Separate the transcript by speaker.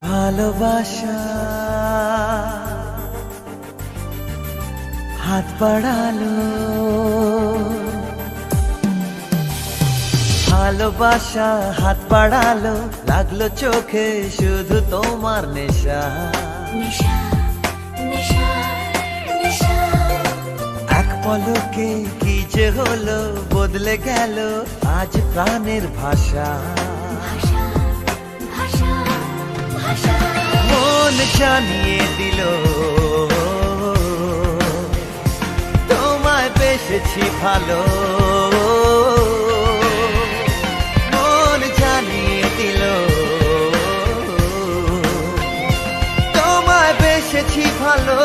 Speaker 1: ভালোবাসা হাত বাড়ালো, ভালোবাসা হাত বাড়ালো, লাগলো চোখে শুধু তোমার নেশা। এক পলকে কি যে হলো, বদলে গেল আজ প্রাণের ভাষা। মন জানিয়ে দিল তোমায় বেসেছি ভালো, মন জানিয়ে দিল তোমায় বেসেছি ভালো।